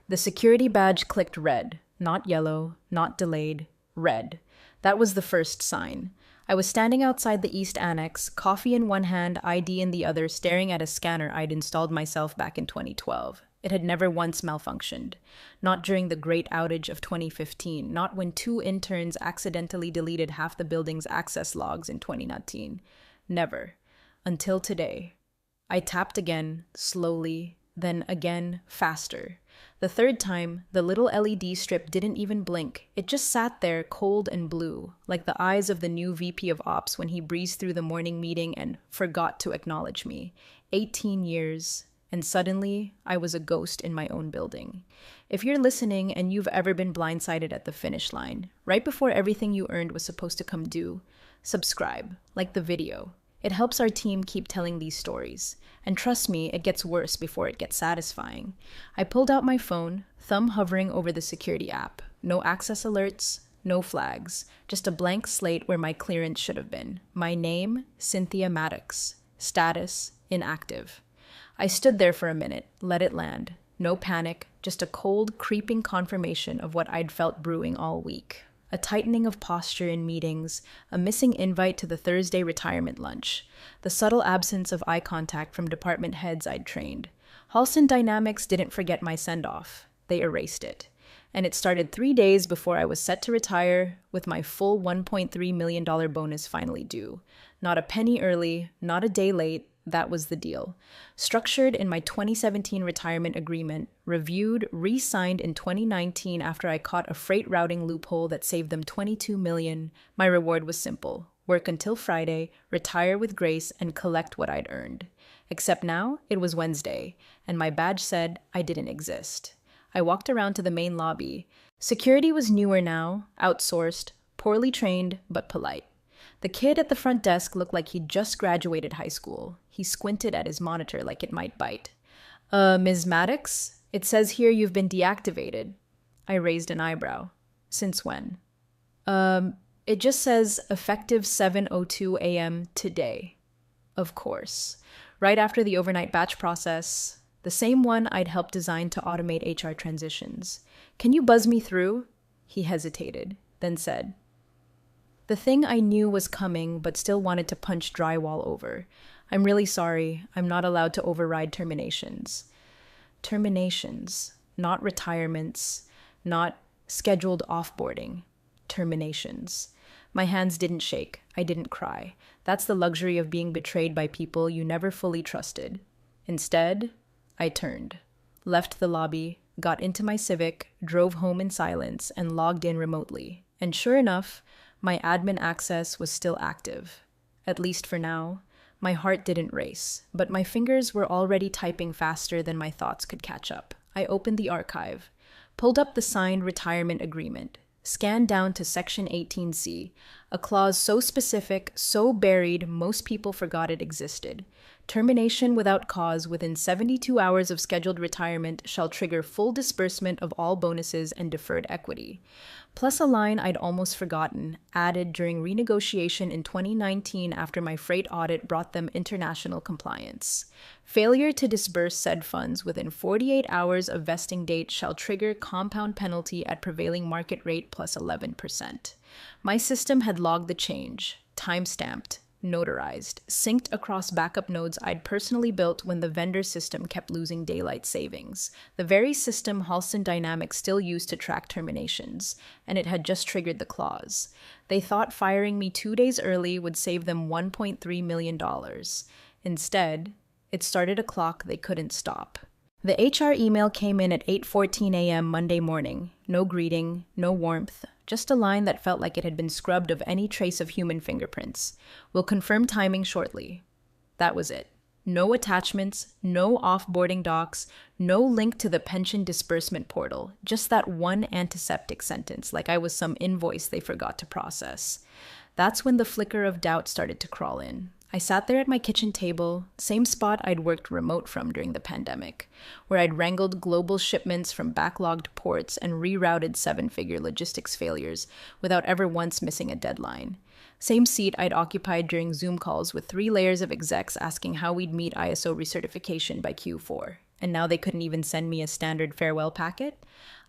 The security badge clicked red, not yellow, not delayed, red. That was the first sign. I was standing outside the East Annex, coffee in one hand, ID in the other, staring at a scanner I'd installed myself back in 2012. It had never once malfunctioned. Not during the great outage of 2015, not when two interns accidentally deleted half the building's access logs in 2019. Never. Until today. I tapped again, slowly, then again, faster. The third time, the little LED strip didn't even blink. It just sat there, cold and blue, like the eyes of the new VP of Ops when he breezed through the morning meeting and forgot to acknowledge me. 18 years, and suddenly, I was a ghost in my own building. If you're listening and you've ever been blindsided at the finish line, right before everything you earned was supposed to come due, subscribe, like the video. It helps our team keep telling these stories. And trust me, it gets worse before it gets satisfying. I pulled out my phone, thumb hovering over the security app. No access alerts, no flags. Just a blank slate where my clearance should have been. My name, Cynthia Maddox. Status, inactive. I stood there for a minute, let it land. No panic, just a cold, creeping confirmation of what I'd felt brewing all week. A tightening of posture in meetings, a missing invite to the Thursday retirement lunch, the subtle absence of eye contact from department heads I'd trained. Halston Dynamics didn't forget my send-off. They erased it. And it started 3 days before I was set to retire, with my full $1.3 million bonus finally due. Not a penny early, not a day late. That was the deal. Structured in my 2017 retirement agreement, reviewed, re-signed in 2019 after I caught a freight routing loophole that saved them $22 million, my reward was simple. Work until Friday, retire with grace, and collect what I'd earned. Except now, it was Wednesday, and my badge said I didn't exist. I walked around to the main lobby. Security was newer now, outsourced, poorly trained, but polite. The kid at the front desk looked like he'd just graduated high school. He squinted at his monitor like it might bite. Ms. Maddox? It says here you've been deactivated. I raised an eyebrow. Since when? It just says effective 7:02 a.m. today. Of course. Right after the overnight batch process. The same one I'd helped design to automate HR transitions. Can you buzz me through? He hesitated, then said, the thing I knew was coming but still wanted to punch drywall over. I'm really sorry. I'm not allowed to override terminations. Terminations, not retirements, not scheduled offboarding. Terminations. My hands didn't shake. I didn't cry. That's the luxury of being betrayed by people you never fully trusted. Instead, I turned, left the lobby, got into my Civic, drove home in silence, and logged in remotely. And sure enough, my admin access was still active. At least for now. My heart didn't race, but my fingers were already typing faster than my thoughts could catch up. I opened the archive, pulled up the signed retirement agreement, scanned down to Section 18C, a clause so specific, so buried, most people forgot it existed. Termination without cause within 72 hours of scheduled retirement shall trigger full disbursement of all bonuses and deferred equity. Plus a line I'd almost forgotten, added during renegotiation in 2019 after my freight audit brought them international compliance. Failure to disburse said funds within 48 hours of vesting date shall trigger compound penalty at prevailing market rate plus 11%. My system had logged the change, time-stamped, notarized, synced across backup nodes I'd personally built when the vendor system kept losing daylight savings, the very system Halston Dynamics still used to track terminations, and it had just triggered the clause. They thought firing me 2 days early would save them $1.3 million. Instead, it started a clock they couldn't stop. The HR email came in at 8:14 a.m. Monday morning. No greeting, no warmth, just a line that felt like it had been scrubbed of any trace of human fingerprints. We'll confirm timing shortly. That was it. No attachments, no offboarding docs, no link to the pension disbursement portal. Just that one antiseptic sentence, like I was some invoice they forgot to process. That's when the flicker of doubt started to crawl in. I sat there at my kitchen table, same spot I'd worked remote from during the pandemic, where I'd wrangled global shipments from backlogged ports and rerouted seven-figure logistics failures without ever once missing a deadline. Same seat I'd occupied during Zoom calls with 3 layers of execs asking how we'd meet ISO recertification by Q4. and now they couldn't even send me a standard farewell packet?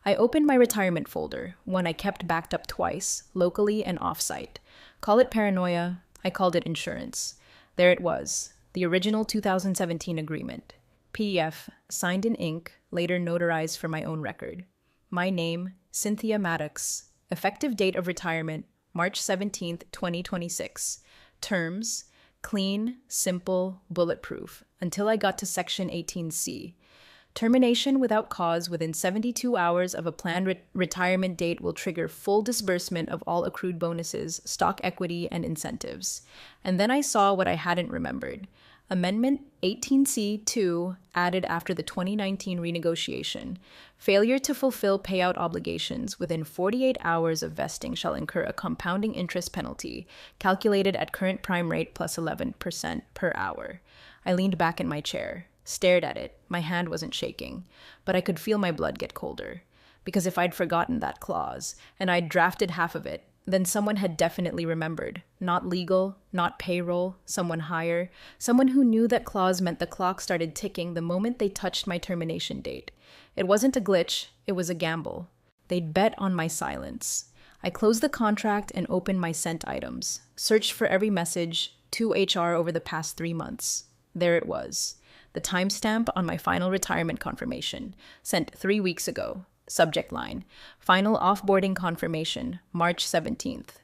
I opened my retirement folder, one I kept backed up twice, locally and offsite. Call it paranoia, I called it insurance. There it was, the original 2017 agreement. PDF, signed in ink, later notarized for my own record. My name, Cynthia Maddox. Effective date of retirement, March 17th, 2026. Terms, clean, simple, bulletproof, until I got to Section 18C. Termination without cause within 72 hours of a planned retirement date will trigger full disbursement of all accrued bonuses, stock equity, and incentives. And then I saw what I hadn't remembered. Amendment 18C2 added after the 2019 renegotiation. Failure to fulfill payout obligations within 48 hours of vesting shall incur a compounding interest penalty, calculated at current prime rate plus 11% per hour. I leaned back in my chair, stared at it. My hand wasn't shaking, but I could feel my blood get colder. Because if I'd forgotten that clause, and I'd drafted half of it, then someone had definitely remembered. Not legal, not payroll, someone higher, someone who knew that clause meant the clock started ticking the moment they touched my termination date. It wasn't a glitch, it was a gamble. They'd bet on my silence. I closed the contract and opened my sent items, searched for every message to HR over the past 3 months. There it was. The timestamp on my final retirement confirmation, sent 3 weeks ago. Subject line, final offboarding confirmation, March 17th.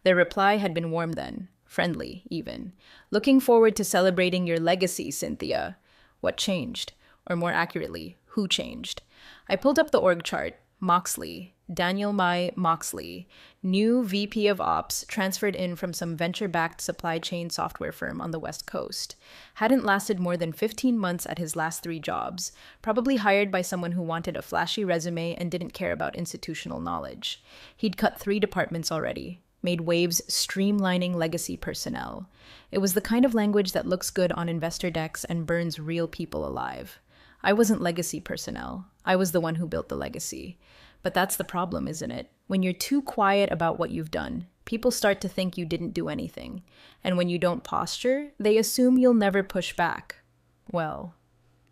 Their reply had been warm then, friendly even. Looking forward to celebrating your legacy, Cynthia. What changed? Or more accurately, who changed? I pulled up the org chart. Moxley, Daniel Mai Moxley, new VP of Ops, transferred in from some venture-backed supply chain software firm on the West Coast. Hadn't lasted more than 15 months at his last 3 jobs, probably hired by someone who wanted a flashy resume and didn't care about institutional knowledge. He'd cut 3 departments already, made waves streamlining legacy personnel. It was the kind of language that looks good on investor decks and burns real people alive. I wasn't legacy personnel. I was the one who built the legacy. But that's the problem, isn't it? When you're too quiet about what you've done, people start to think you didn't do anything. And when you don't posture, they assume you'll never push back. Well,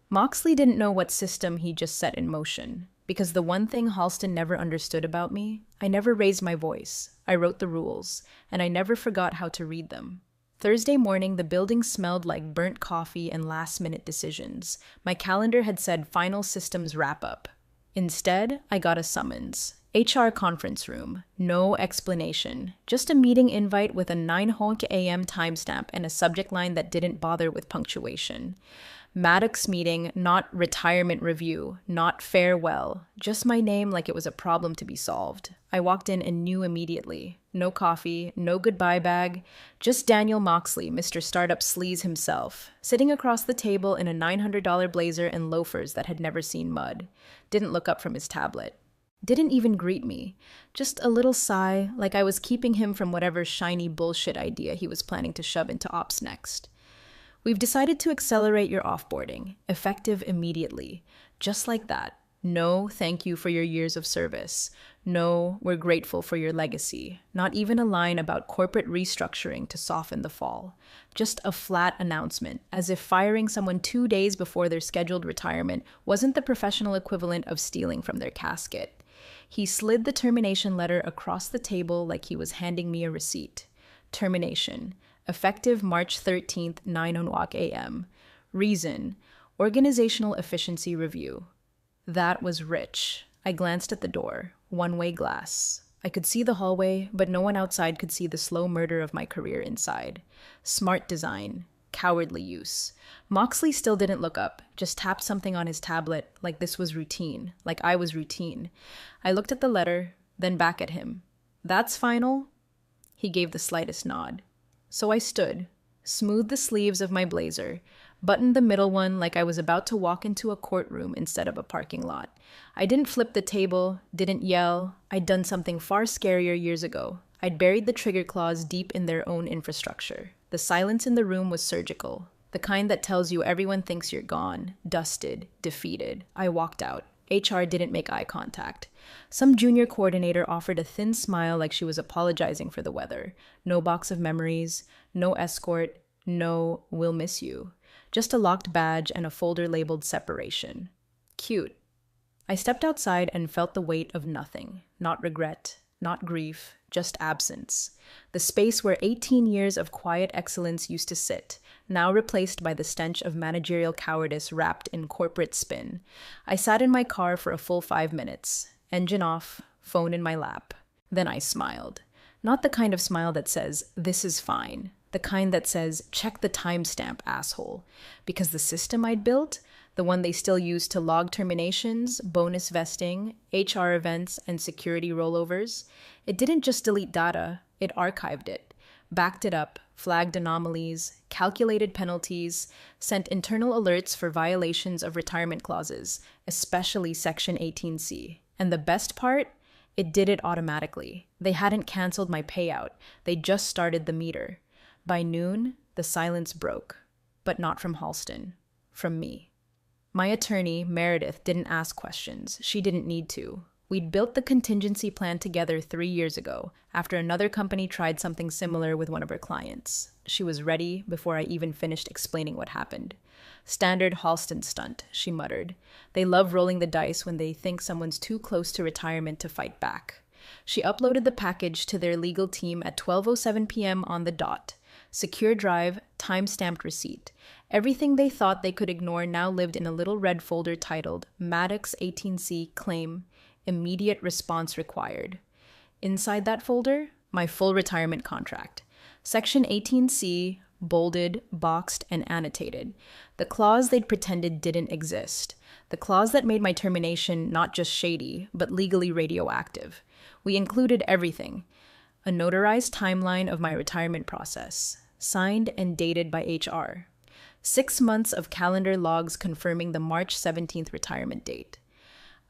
Moxley didn't know what system he just set in motion. Because the one thing Halston never understood about me, I never raised my voice. I wrote the rules, and I never forgot how to read them. Thursday morning, the building smelled like burnt coffee and last-minute decisions. My calendar had said final systems wrap-up. Instead, I got a summons. HR conference room. No explanation. Just a meeting invite with a 9 a.m. timestamp and a subject line that didn't bother with punctuation. Maddox meeting, not retirement review, not farewell. Just my name like it was a problem to be solved. I walked in and knew immediately. No coffee, no goodbye bag, just Daniel Moxley, Mr. Startup Sleaze himself, sitting across the table in a $900 blazer and loafers that had never seen mud. Didn't look up from his tablet. Didn't even greet me. Just a little sigh, like I was keeping him from whatever shiny bullshit idea he was planning to shove into ops next. We've decided to accelerate your offboarding, effective immediately. Just like that. No, thank you for your years of service. No, we're grateful for your legacy. Not even a line about corporate restructuring to soften the fall. Just a flat announcement, as if firing someone 2 days before their scheduled retirement wasn't the professional equivalent of stealing from their casket. He slid the termination letter across the table like he was handing me a receipt. Termination. Effective March 13th, 9 a.m. Reason, organizational efficiency review. That was rich. I glanced at the door. One-way glass. I could see the hallway, but no one outside could see the slow murder of my career inside. Smart design. Cowardly use. Moxley still didn't look up, just tapped something on his tablet like this was routine, like I was routine. I looked at the letter, then back at him. That's final? He gave the slightest nod. So I stood, smoothed the sleeves of my blazer, buttoned the middle one like I was about to walk into a courtroom instead of a parking lot. I didn't flip the table, didn't yell. I'd done something far scarier years ago. I'd buried the trigger claws deep in their own infrastructure. The silence in the room was surgical, the kind that tells you everyone thinks you're gone, dusted, defeated. I walked out. HR didn't make eye contact. Some junior coordinator offered a thin smile like she was apologizing for the weather. No box of memories, no escort, no "we'll miss you." Just a locked badge and a folder labeled separation. Cute. I stepped outside and felt the weight of nothing. Not regret, not grief, just absence. The space where 18 years of quiet excellence used to sit, now replaced by the stench of managerial cowardice wrapped in corporate spin. I sat in my car for a full 5 minutes, engine off, phone in my lap. Then I smiled. Not the kind of smile that says, "This is fine." The kind that says, "Check the timestamp, asshole." Because the system I'd built, the one they still use to log terminations, bonus vesting, HR events, and security rollovers, it didn't just delete data, it archived it, backed it up, flagged anomalies, calculated penalties, sent internal alerts for violations of retirement clauses, especially Section 18C. And the best part? It did it automatically. They hadn't canceled my payout. They just started the meter. By noon, the silence broke. But not from Halston. From me. My attorney, Meredith, didn't ask questions. She didn't need to. We'd built the contingency plan together 3 years ago, after another company tried something similar with one of her clients. She was ready before I even finished explaining what happened. "Standard Halston stunt," she muttered. "They love rolling the dice when they think someone's too close to retirement to fight back." She uploaded the package to their legal team at 12:07 p.m. on the dot. Secure drive, time-stamped receipt. Everything they thought they could ignore now lived in a little red folder titled Maddox 18C Claim, Immediate Response Required. Inside that folder, my full retirement contract. Section 18C, bolded, boxed, and annotated. The clause they'd pretended didn't exist. The clause that made my termination not just shady, but legally radioactive. We included everything. A notarized timeline of my retirement process, signed and dated by HR. 6 months of calendar logs confirming the March 17th retirement date.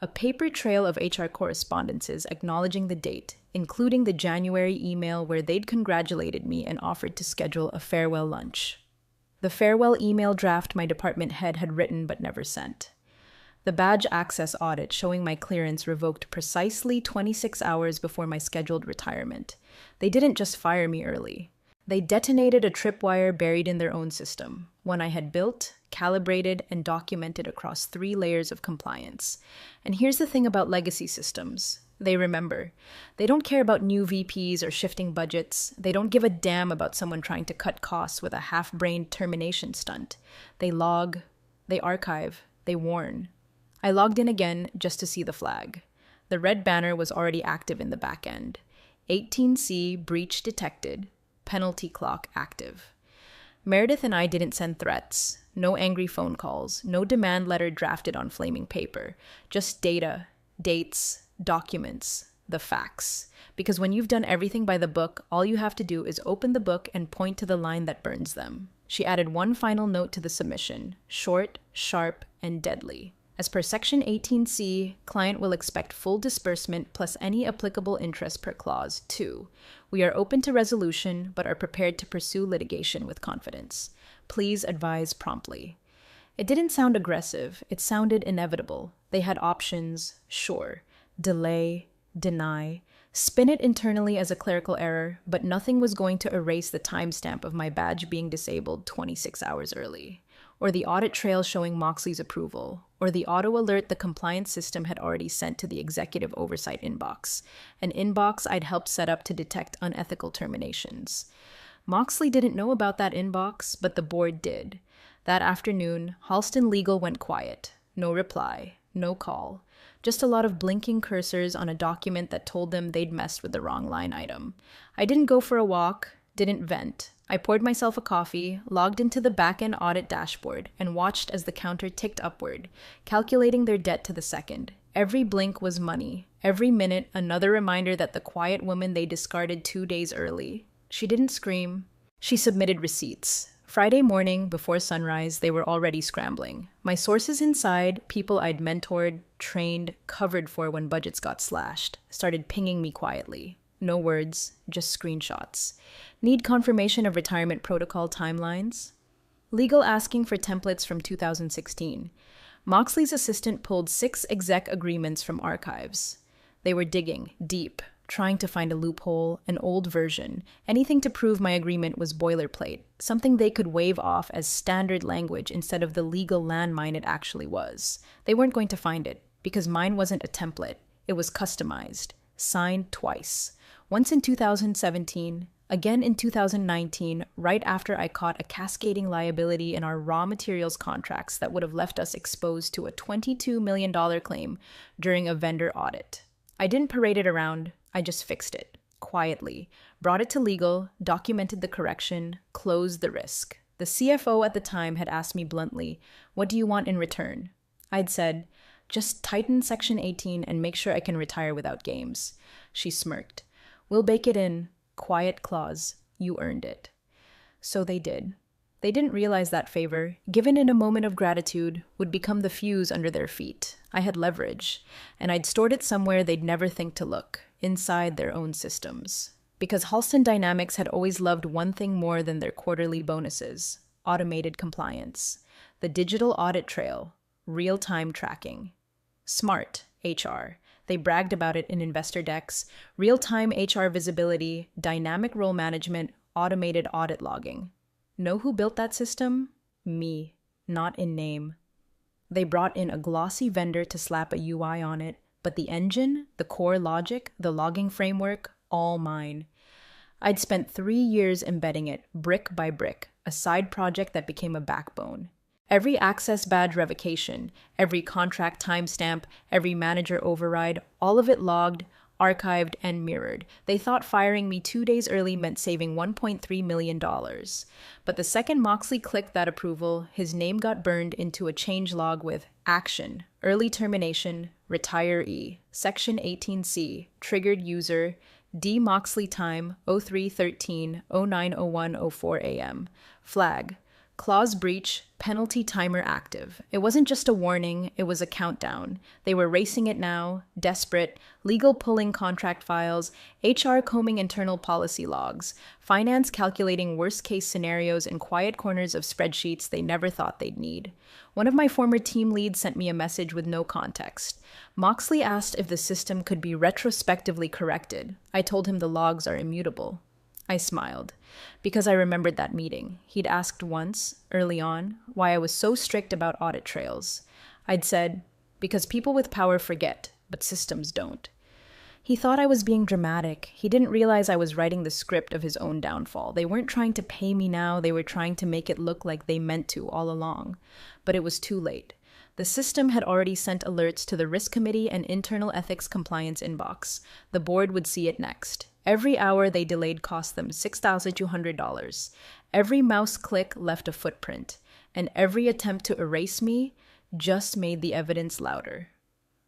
A paper trail of HR correspondences acknowledging the date, including the January email where they'd congratulated me and offered to schedule a farewell lunch. The farewell email draft my department head had written but never sent. The badge access audit showing my clearance revoked precisely 26 hours before my scheduled retirement. They didn't just fire me early. They detonated a tripwire buried in their own system, one I had built, calibrated, and documented across 3 layers of compliance. And here's the thing about legacy systems. They remember. They don't care about new VPs or shifting budgets. They don't give a damn about someone trying to cut costs with a half-brained termination stunt. They log, they archive, they warn. I logged in again just to see the flag. The red banner was already active in the back end. 18C breach detected. Penalty clock active. Meredith and I didn't send threats. No angry phone calls. No demand letter drafted on flaming paper. Just data, dates, documents, the facts. Because when you've done everything by the book, all you have to do is open the book and point to the line that burns them. She added one final note to the submission. Short, sharp, and deadly. As per Section 18C, client will expect full disbursement plus any applicable interest per clause. 2. We are open to resolution, but are prepared to pursue litigation with confidence. Please advise promptly. It didn't sound aggressive. It sounded inevitable. They had options, sure. Delay, deny, spin it internally as a clerical error, but nothing was going to erase the timestamp of my badge being disabled 26 hours early. Or the audit trail showing Moxley's approval, or the auto alert the compliance system had already sent to the executive oversight inbox, an inbox I'd helped set up to detect unethical terminations. Moxley didn't know about that inbox, but the board did. That afternoon, Halston Legal went quiet. No reply, no call. Just a lot of blinking cursors on a document that told them they'd messed with the wrong line item. I didn't go for a walk, didn't vent. I poured myself a coffee, logged into the back-end audit dashboard, and watched as the counter ticked upward, calculating their debt to the second. Every blink was money. Every minute, another reminder that the quiet woman they discarded 2 days early. She didn't scream. She submitted receipts. Friday morning, before sunrise, they were already scrambling. My sources inside, people I'd mentored, trained, covered for when budgets got slashed, started pinging me quietly. No words, just screenshots. Need confirmation of retirement protocol timelines? Legal asking for templates from 2016. Moxley's assistant pulled 6 exec agreements from archives. They were digging deep, trying to find a loophole, an old version, anything to prove my agreement was boilerplate, something they could wave off as standard language instead of the legal landmine it actually was. They weren't going to find it, because mine wasn't a template. It was customized, signed twice. Once in 2017, again in 2019, right after I caught a cascading liability in our raw materials contracts that would have left us exposed to a $22 million claim during a vendor audit. I didn't parade it around, I just fixed it, quietly, brought it to legal, documented the correction, closed the risk. The CFO at the time had asked me bluntly, "What do you want in return?" I'd said, "Just tighten Section 18 and make sure I can retire without games." She smirked. "We'll bake it in. Quiet clause. You earned it." So they did. They didn't realize that favor, given in a moment of gratitude, would become the fuse under their feet. I had leverage, and I'd stored it somewhere they'd never think to look, inside their own systems. Because Halston Dynamics had always loved one thing more than their quarterly bonuses: automated compliance. The digital audit trail, real-time tracking. Smart HR. They bragged about it in investor decks: real-time HR visibility, dynamic role management, automated audit logging. Know who built that system? Me, not in name. They brought in a glossy vendor to slap a UI on it, but the engine, the core logic, the logging framework, all mine. I'd spent 3 years embedding it, brick by brick, a side project that became a backbone. Every access badge revocation, every contract timestamp, every manager override, all of it logged, archived, and mirrored. They thought firing me 2 days early meant saving $1.3 million. But the second Moxley clicked that approval, his name got burned into a changelog with action, early termination, retiree, Section 18C, triggered user, D. Moxley time, 03:13, 09:01:04 a.m. Flag. Clause breach, penalty timer active. It wasn't just a warning, it was a countdown. They were racing it now, desperate, legal pulling contract files, HR combing internal policy logs, finance calculating worst-case scenarios in quiet corners of spreadsheets they never thought they'd need. One of my former team leads sent me a message with no context. Moxley asked if the system could be retrospectively corrected. I told him the logs are immutable. I smiled, because I remembered that meeting. He'd asked once, early on, why I was so strict about audit trails. I'd said, because people with power forget, but systems don't. He thought I was being dramatic. He didn't realize I was writing the script of his own downfall. They weren't trying to pay me now, they were trying to make it look like they meant to all along. But it was too late. The system had already sent alerts to the risk committee and internal ethics compliance inbox. The board would see it next. Every hour they delayed cost them $6,200. Every mouse click left a footprint, and every attempt to erase me just made the evidence louder.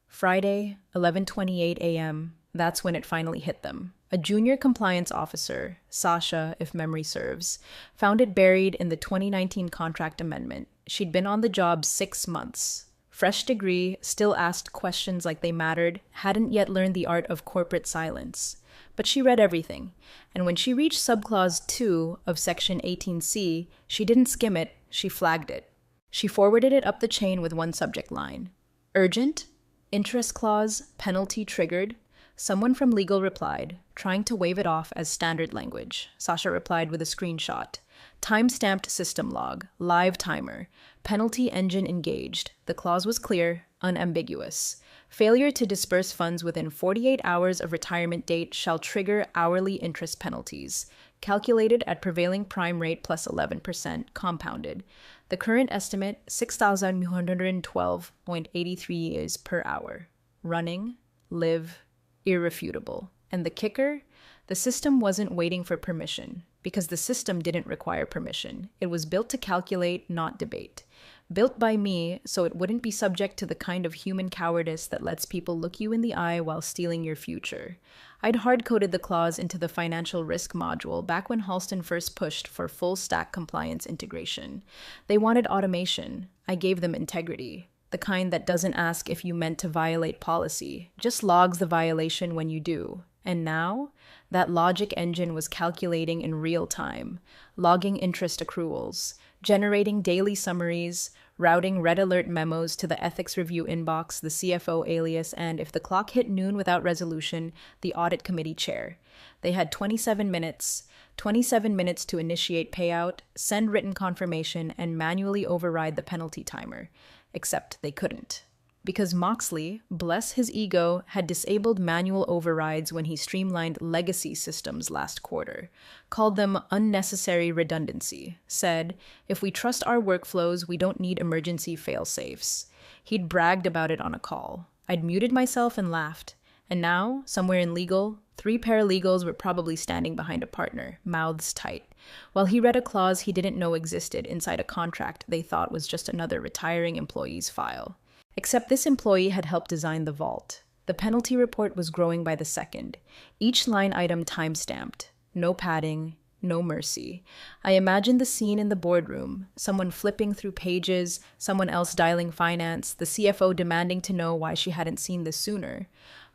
Friday, 11:28 a.m., that's when it finally hit them. A junior compliance officer, Sasha, if memory serves, found it buried in the 2019 contract amendment. She'd been on the job 6 months. Fresh degree, still asked questions like they mattered, hadn't yet learned the art of corporate silence. But she read everything, and when she reached subclause 2 of Section 18C, she didn't skim it, she flagged it. She forwarded it up the chain with one subject line. Urgent? Interest clause, penalty triggered? Someone from legal replied, trying to wave it off as standard language. Sasha replied with a screenshot. Time-stamped system log, live timer, penalty engine engaged. The clause was clear, unambiguous. Failure to disperse funds within 48 hours of retirement date shall trigger hourly interest penalties, calculated at prevailing prime rate plus 11% compounded. The current estimate, 6,112.83 years per hour. Running, live, irrefutable. And the kicker? The system wasn't waiting for permission, because the system didn't require permission. It was built to calculate, not debate. Built by me, so it wouldn't be subject to the kind of human cowardice that lets people look you in the eye while stealing your future. I'd hard-coded the clause into the financial risk module back when Halston first pushed for full-stack compliance integration. They wanted automation. I gave them integrity. The kind that doesn't ask if you meant to violate policy, just logs the violation when you do. And now, that logic engine was calculating in real time, logging interest accruals, generating daily summaries, routing red alert memos to the ethics review inbox, the CFO alias, and if the clock hit noon without resolution, the audit committee chair. They had 27 minutes to initiate payout, send written confirmation, and manually override the penalty timer. Except they couldn't. Because Moxley, bless his ego, had disabled manual overrides when he streamlined legacy systems last quarter, called them unnecessary redundancy, said, if we trust our workflows, we don't need emergency fail-safes. He'd bragged about it on a call. I'd muted myself and laughed. And now, somewhere in legal, 3 paralegals were probably standing behind a partner, mouths tight, while he read a clause he didn't know existed inside a contract they thought was just another retiring employee's file. Except this employee had helped design the vault. The penalty report was growing by the second, each line item time-stamped. No padding, no mercy. I imagined the scene in the boardroom, someone flipping through pages, someone else dialing finance, the CFO demanding to know why she hadn't seen this sooner.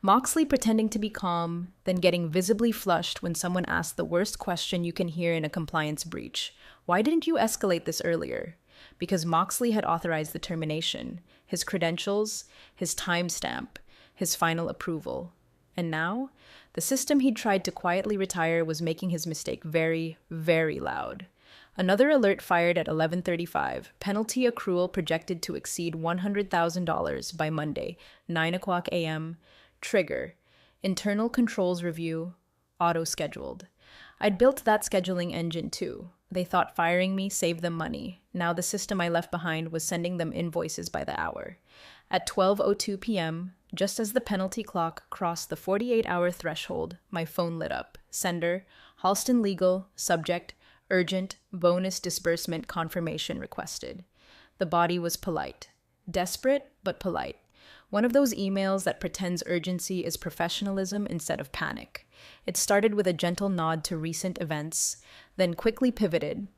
Moxley pretending to be calm, then getting visibly flushed when someone asked the worst question you can hear in a compliance breach. Why didn't you escalate this earlier? Because Moxley had authorized the termination, his credentials, his timestamp, his final approval. And now, the system he'd tried to quietly retire was making his mistake very, very loud. Another alert fired at 11:35, penalty accrual projected to exceed $100,000 by Monday, 9 a.m., trigger, internal controls review, auto-scheduled. I'd built that scheduling engine too. They thought firing me saved them money. Now the system I left behind was sending them invoices by the hour. At 12:02 p.m., just as the penalty clock crossed the 48-hour threshold, my phone lit up. Sender, Halston Legal, subject, urgent, bonus disbursement confirmation requested. The body was polite. Desperate, but polite. One of those emails that pretends urgency is professionalism instead of panic. It started with a gentle nod to recent events, then quickly pivoted.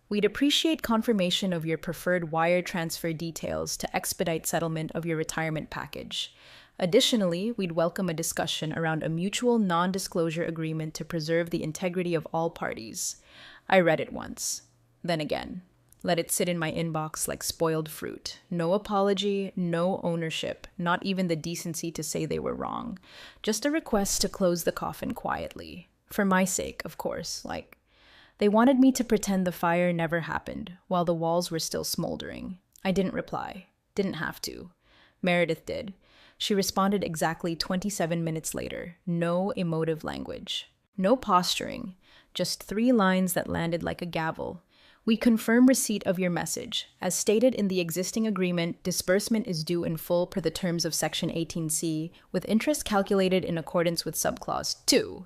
We'd appreciate confirmation of your preferred wire transfer details to expedite settlement of your retirement package. Additionally, we'd welcome a discussion around a mutual non-disclosure agreement to preserve the integrity of all parties. I read it once, then again. Let it sit in my inbox like spoiled fruit. No apology, no ownership, not even the decency to say they were wrong. Just a request to close the coffin quietly. For my sake, of course. They wanted me to pretend the fire never happened, while the walls were still smoldering. I didn't reply. Didn't have to. Meredith did. She responded exactly 27 minutes later. No emotive language. No posturing. Just 3 lines that landed like a gavel. We confirm receipt of your message. As stated in the existing agreement, disbursement is due in full per the terms of Section 18C, with interest calculated in accordance with Subclause 2.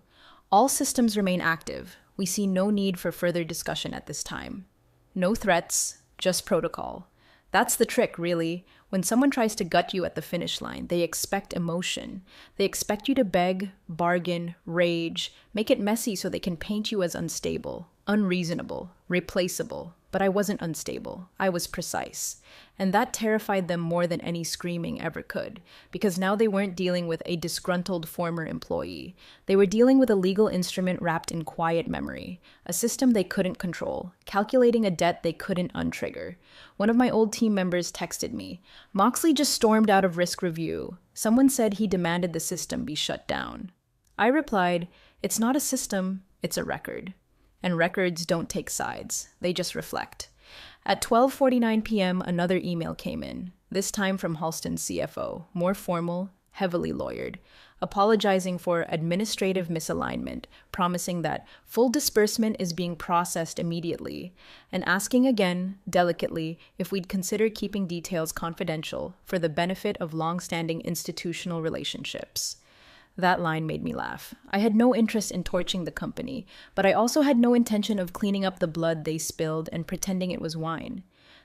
All systems remain active. We see no need for further discussion at this time. No threats, just protocol. That's the trick, really. When someone tries to gut you at the finish line, they expect emotion. They expect you to beg, bargain, rage, make it messy so they can paint you as unstable, unreasonable, replaceable. But I wasn't unstable. I was precise. And that terrified them more than any screaming ever could, because now they weren't dealing with a disgruntled former employee. They were dealing with a legal instrument wrapped in quiet memory, a system they couldn't control, calculating a debt they couldn't untrigger. One of my old team members texted me, "Moxley just stormed out of risk review. Someone said he demanded the system be shut down." I replied, "It's not a system, it's a record. And records don't take sides, they just reflect." At 12:49 p.m., another email came in, this time from Halston's CFO, more formal, heavily lawyered, apologizing for administrative misalignment, promising that full disbursement is being processed immediately, and asking again, delicately, if we'd consider keeping details confidential for the benefit of long-standing institutional relationships. That line made me laugh. I had no interest in torching the company, but I also had no intention of cleaning up the blood they spilled and pretending it was wine.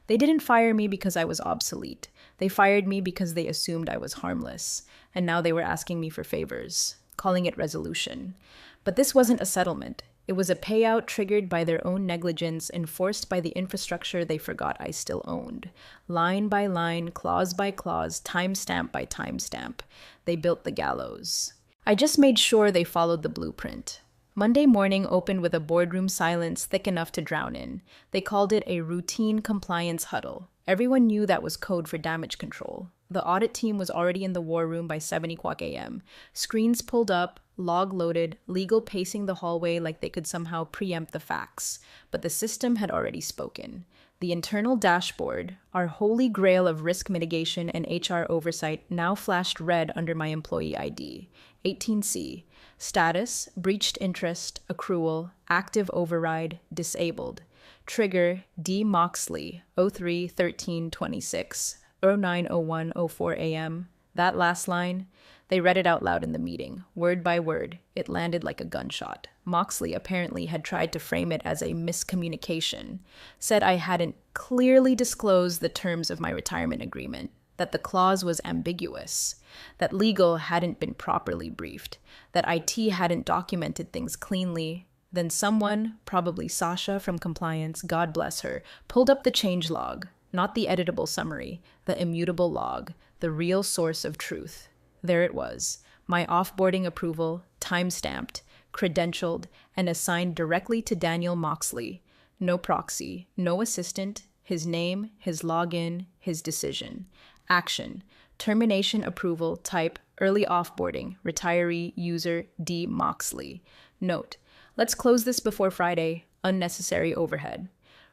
They didn't fire me because I was obsolete. They fired me because they assumed I was harmless, and now they were asking me for favors, calling it resolution. But this wasn't a settlement. It was a payout triggered by their own negligence, enforced by the infrastructure they forgot I still owned. Line by line, clause by clause, timestamp by timestamp. They built the gallows. I just made sure they followed the blueprint. Monday morning opened with a boardroom silence thick enough to drown in. They called it a routine compliance huddle. Everyone knew that was code for damage control. The audit team was already in the war room by 7 o'clock a.m. Screens pulled up, log loaded, legal pacing the hallway like they could somehow preempt the facts. But the system had already spoken. The internal dashboard, our holy grail of risk mitigation and HR oversight, now flashed red under my employee ID. 18C. Status, breached interest, accrual, active override, disabled. Trigger, D. Moxley, 03-13-26, 09-01-04 a.m. That last line, they read it out loud in the meeting, word by word. It landed like a gunshot. Moxley apparently had tried to frame it as a miscommunication, said I hadn't clearly disclosed the terms of my retirement agreement, that the clause was ambiguous, that legal hadn't been properly briefed, that IT hadn't documented things cleanly. Then someone, probably Sasha from compliance, God bless her, pulled up the change log, not the editable summary, the immutable log, the real source of truth. There it was, my offboarding approval, time-stamped, credentialed, and assigned directly to Daniel Moxley. No proxy, no assistant, his name, his login, his decision. Action, termination approval, type, early offboarding, retiree, user, D. Moxley. Note, let's close this before Friday, unnecessary overhead.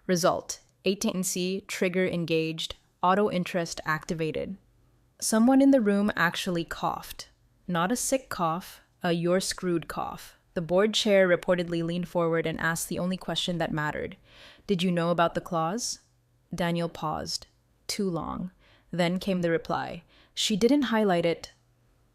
Result, 18C, trigger engaged, auto interest activated. Someone in the room actually coughed. Not a sick cough, a you're screwed cough. The board chair reportedly leaned forward and asked the only question that mattered. Did you know about the clause? Daniel paused. Too long. Then came the reply. She didn't highlight it.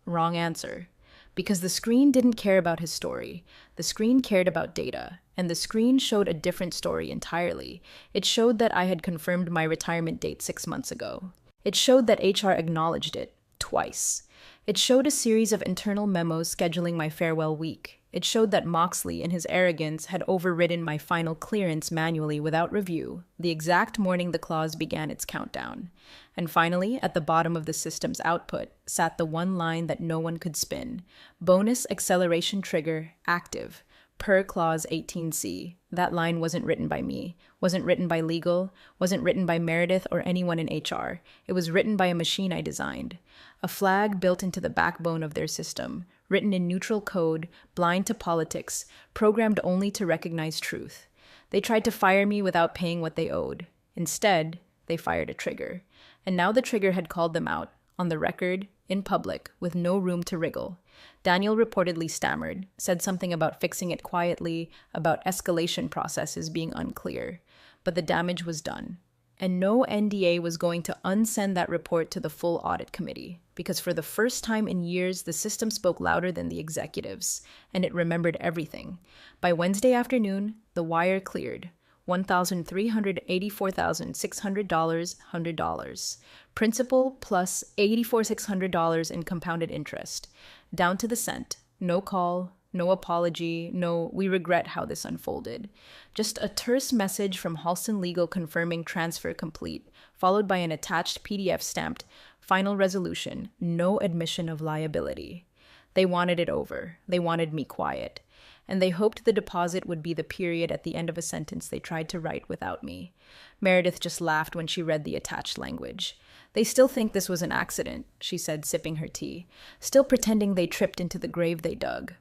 Wrong answer. Because the screen didn't care about his story. The screen cared about data, and the screen showed a different story entirely. It showed that I had confirmed my retirement date 6 months ago. It showed that HR acknowledged it, twice. It showed a series of internal memos scheduling my farewell week. It showed that Moxley, in his arrogance, had overridden my final clearance manually without review, the exact morning the clause began its countdown. And finally, at the bottom of the system's output, sat the one line that no one could spin. Bonus acceleration trigger, active, per clause 18C. That line wasn't written by me, wasn't written by legal, wasn't written by Meredith or anyone in HR. It was written by a machine I designed. A flag built into the backbone of their system, written in neutral code, blind to politics, programmed only to recognize truth. They tried to fire me without paying what they owed. Instead, they fired a trigger. And now the trigger had called them out, on the record, in public, with no room to wriggle. Daniel reportedly stammered, said something about fixing it quietly, about escalation processes being unclear. But the damage was done. And no NDA was going to unsend that report to the full audit committee, because for the first time in years, the system spoke louder than the executives, and it remembered everything. By Wednesday afternoon, the wire cleared. $1,384,600, $100. Principal plus $84,600 in compounded interest. Down to the cent. No call, no apology, no, we regret how this unfolded. Just a terse message from Halston Legal confirming transfer complete, followed by an attached PDF stamped, final resolution, no admission of liability. They wanted it over. They wanted me quiet. And they hoped the deposit would be the period at the end of a sentence they tried to write without me. Meredith just laughed when she read the attached language. They still think this was an accident, she said, sipping her tea, still pretending they tripped into the grave they dug.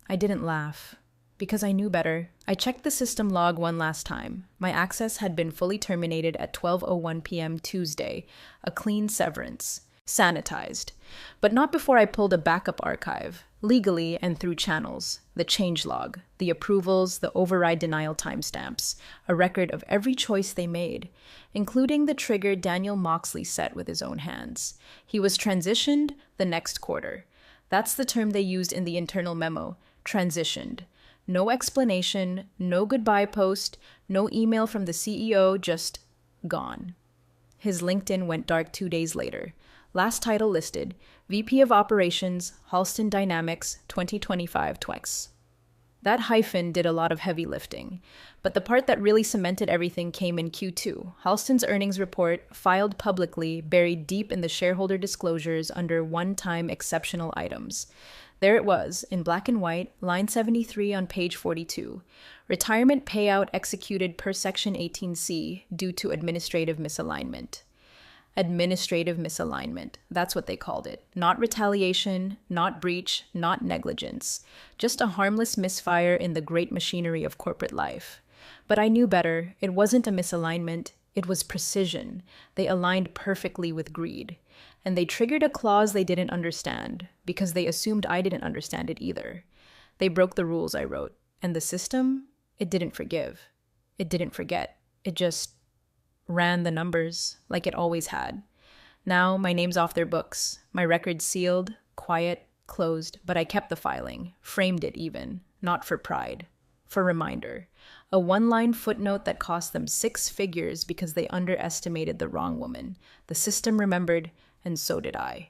I didn't laugh, because I knew better. I checked the system log one last time. My access had been fully terminated at 12:01 p.m. Tuesday, a clean severance. Sanitized. But not before I pulled a backup archive, legally and through channels, the changelog, the approvals, the override denial timestamps, a record of every choice they made, including the trigger Daniel Moxley set with his own hands. He was transitioned the next quarter. That's the term they used in the internal memo, transitioned. No explanation, no goodbye post, no email from the CEO, just gone. His LinkedIn went dark 2 days later. Last title listed, VP of Operations, Halston Dynamics, 2025 Twex. That hyphen did a lot of heavy lifting, but the part that really cemented everything came in Q2. Halston's earnings report, filed publicly, buried deep in the shareholder disclosures under one-time exceptional items. There it was, in black and white, line 73 on page 42. Retirement payout executed per Section 18C due to administrative misalignment. Administrative misalignment. That's what they called it. Not retaliation, not breach, not negligence. Just a harmless misfire in the great machinery of corporate life. But I knew better. It wasn't a misalignment. It was precision. They aligned perfectly with greed. And they triggered a clause they didn't understand, because they assumed I didn't understand it either. They broke the rules I wrote. And the system, it didn't forgive. It didn't forget. It just ran the numbers like it always had. Now my name's off their books. My record's sealed, quiet, closed, but I kept the filing, framed it even, not for pride, for reminder. A one-line footnote that cost them 6 figures because they underestimated the wrong woman. The system remembered, and so did I.